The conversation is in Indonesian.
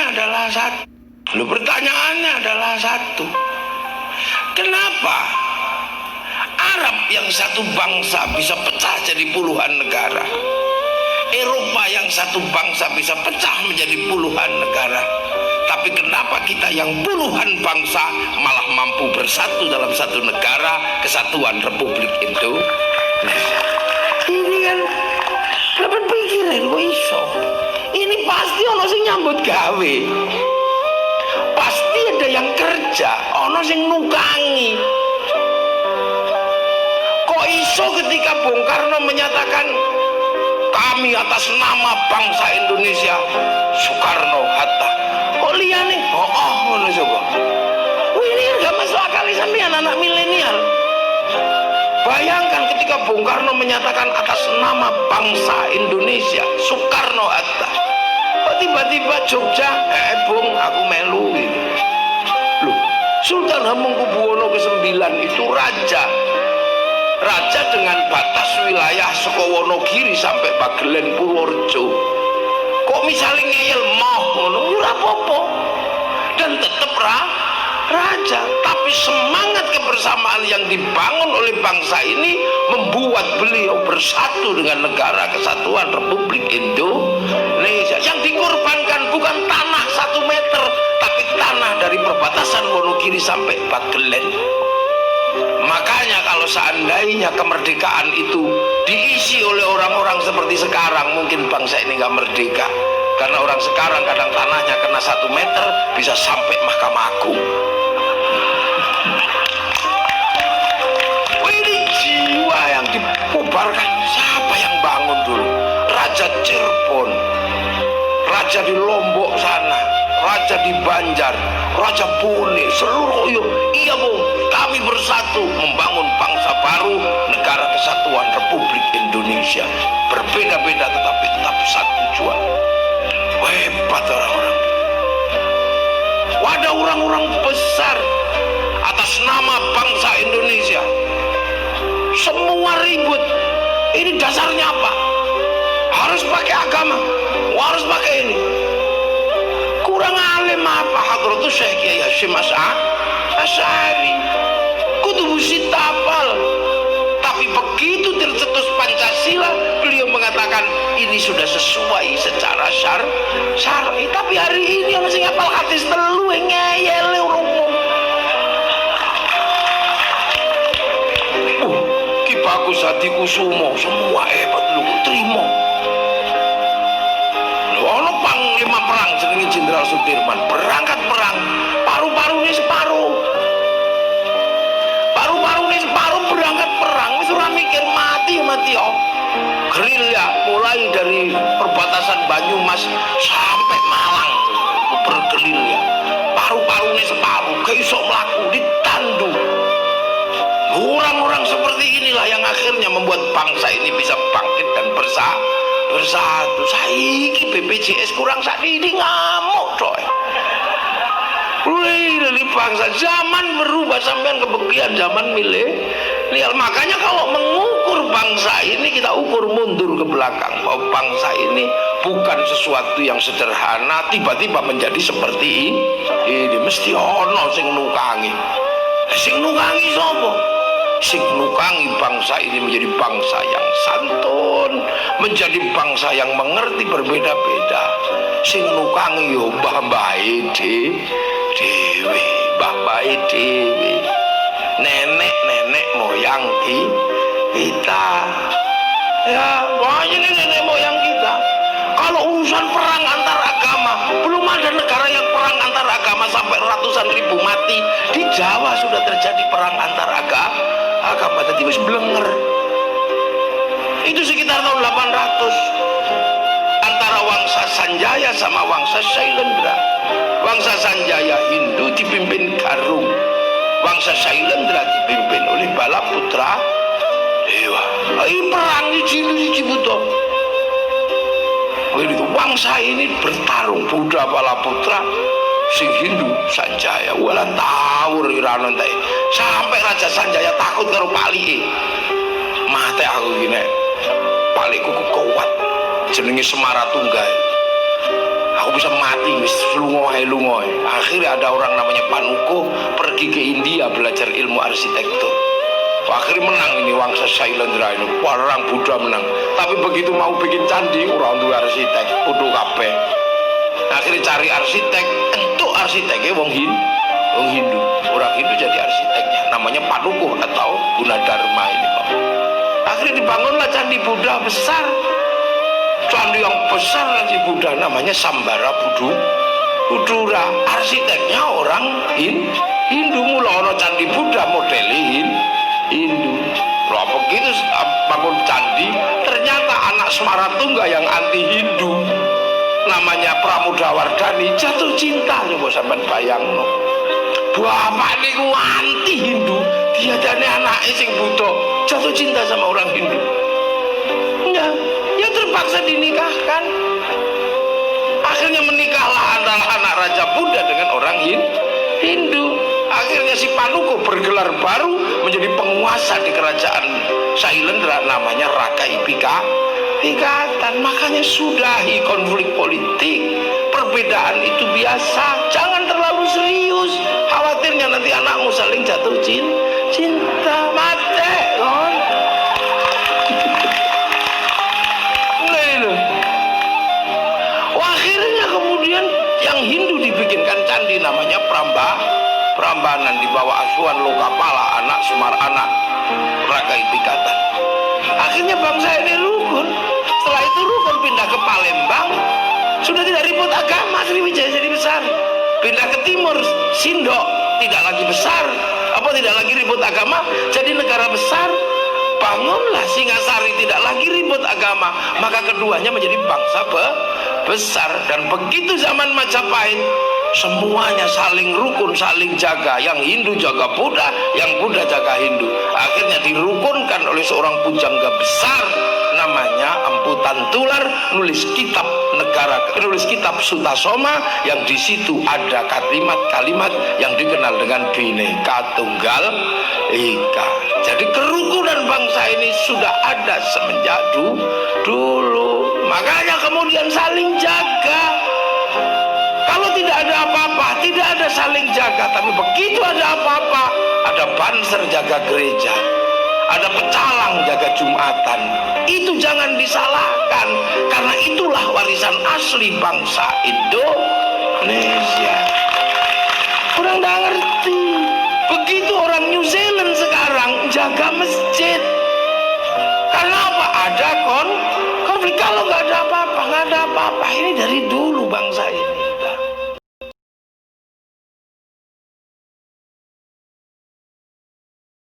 adalah satu. Pertanyaannya adalah satu. Kenapa Arab yang satu bangsa bisa pecah jadi puluhan negara? Eropa yang satu bangsa bisa pecah menjadi puluhan negara. Tapi kenapa kita yang puluhan bangsa malah mampu bersatu dalam satu negara, Kesatuan Republik Indonesia? Ini kan dapat pikirin kok iso. Ini pasti ono sing nyambut gawe. Pasti ada yang kerja, ono sing nukangi. Kok iso ketika Bung Karno menyatakan kami atas nama bangsa Indonesia, Soekarno, Hatta. Kok liyane? Ngono coba. Ini enggak masuk akal sampean anak milenial. Bayangkan ketika Bung Karno menyatakan atas nama bangsa Indonesia, Soekarno, Hatta. Kok tiba-tiba Jogja, Bung, aku melu gitu. Loh, Sultan Hamengkubuwono ke-9 itu raja dengan batas wilayah Sukowonogiri sampai Pagelen Purworejo. Kok misalnya ngeyel moh ngono ora apa-apa. Dan tetap raja, tapi semangat kebersamaan yang dibangun oleh bangsa ini membuat beliau bersatu dengan negara Kesatuan Republik Indonesia. Yang dikorbankan bukan tanah 1 meter, tapi tanah dari perbatasan Wonogiri sampai Pagelen. Makanya kalau seandainya kemerdekaan itu diisi oleh orang-orang seperti sekarang, mungkin bangsa ini gak merdeka. Karena orang sekarang kadang tanahnya kena 1 meter bisa sampai Mahkamah Agung. Ini jiwa yang dibubarkan. Siapa yang bangun dulu? Raja Cirebon, raja di Lombok sana, raja di Banjar, raja Bone, seluruh iya Bung, kami bersatu membangun bangsa baru, negara Kesatuan Republik Indonesia. Berbeda-beda tetapi tetap satu tujuan. Hebat orang-orang. Ada orang-orang besar atas nama bangsa Indonesia. Semua ribut. Ini dasarnya apa? Harus pakai agama, harus pakai ini. Kurang alim apa? Hadratus Syekh Kiai Hasyim Asy'ari kutubu sitapal. Tapi begitu tercetus Pancasila, beliau mengatakan ini sudah sesuai secara syar'i. Tapi hari ini orang sing hafal hadis telu ngeyel umum. Ki Bagus Hadikusumo semua hebat lu terima. Ono panglima perang jenenge Jenderal Sudirman berangkat perang, paru-paru ini separuh. Berangkat perang, wis ora mikir mati gerilya mulai dari perbatasan Banyumas sampai Malang bergerilya. Paru-paru ini separuh, gak iso mlaku ditandu. Orang-orang seperti inilah yang akhirnya membuat bangsa ini bisa bangkit dan bersatu. Saiki BPJS kurang sakniki ngamuk coy. Dari bangsa zaman berubah sampean kebagian zaman milenial. Makanya kalau mengukur bangsa ini kita ukur mundur ke belakang. Bahwa bangsa ini bukan sesuatu yang sederhana tiba-tiba menjadi seperti ini. Mesti ono sing nukangi. Sing nukangi sapa? Sing nukangi bangsa ini menjadi bangsa yang santun, menjadi bangsa yang mengerti berbeda-beda. Sing nukangi yo mbah-mbahe dewe, mbah-mbahe dewe, nenek moyang kita. Ya, banyak ini nenek moyang kita. Kalau urusan perang antar agama, belum ada negara yang perang antar agama sampai ratusan ribu mati. Di Jawa sudah terjadi perang antar agama, tadi wis blenger. Itu sekitar tahun 800 antara Wangsa Sanjaya sama Wangsa Sailendra. Wangsa Sanjaya Hindu dipimpin Garung, Wangsa Sailendra dipimpin oleh Balaputra Dewa. Ini perang di Cibuto. Wangsa ini bertarung, Buddha Balaputra, sing Hindu Sanjaya. Wala tawur irano entek. Sampai Raja Sanjaya takut karo palike. Mate aku gini, palikku kuat. Jenenge Semaratunggal. aku bisa mati wis lungoy. Akhirnya ada orang namanya Panuko pergi ke India belajar ilmu arsitektur. Akhirnya menang ini Wangsa Sailendra ini, orang Buddha menang. Tapi begitu mau bikin candi, orang tuh arsitek, udah kabeh. Akhirnya cari arsitek, entuk arsiteknya wong Hindu. Orang Hindu jadi arsiteknya, namanya Panuko atau Gunadarma ini. Akhirnya dibangunlah candi Buddha besar. Candi yang besar candi Buddha namanya Sambara Budura. Arsiteknya orang Hindu, mula candi Buddha modelin Hindu. Loh begitu bangun candi, ternyata anak Semaratungga yang anti Hindu namanya Pramodawardhani jatuh cinta. Coba sampean bayangno. Bapak niku anti Hindu, dia dan anaknya sing buta jatuh cinta sama orang Hindu. Ya terpaksa dinikahkan. Akhirnya menikahlah antara anak Raja Buddha dengan orang Hindu. Akhirnya si Panuko bergelar baru menjadi penguasa di kerajaan Sailendra, namanya Raka Ikatan. Makanya sudahi konflik politik. Perbedaan itu biasa, jangan terlalu serius. Khawatirnya nanti anakmu saling jatuh cinta mati kon. Akhirnya kemudian yang Hindu dibikinkan candi namanya Prambanan di bawah asuhan Lokapala, anak Semar, anak Raka Ikatan. Akhirnya bangsa ini rukun. Setelah itu rukun pindah ke Palembang, sudah tidak ribut agama, Sriwijaya jadi besar. Pindah ke timur, Sindok tidak lagi besar, tidak lagi ribut agama, jadi negara besar. Bangunlah Singasari, tidak lagi ribut agama, maka keduanya menjadi bangsa besar. Dan begitu zaman Majapahit, semuanya saling rukun, saling jaga. Yang Hindu jaga Buddha, yang Buddha jaga Hindu. Akhirnya dirukunkan oleh seorang pujangga besar namanya Empu Tantular, nulis kitab Sutasoma, yang di situ ada kalimat-kalimat yang dikenal dengan Bhinneka Tunggal Ika. Jadi kerukunan bangsa ini sudah ada semenjak dulu. Makanya kemudian saling jaga. Kalau tidak ada apa-apa, tidak ada saling jaga. Tapi begitu ada apa-apa, ada banser jaga gereja, ada pecalang jaga Jumatan. Itu jangan disalahkan, karena itulah warisan asli bangsa Indonesia. Orang nggak ngerti. Begitu orang New Zealand sekarang jaga masjid. Karena apa? Ada konflik. Kalau nggak ada apa-apa, nggak ada apa-apa. Ini dari dulu bangsa ini.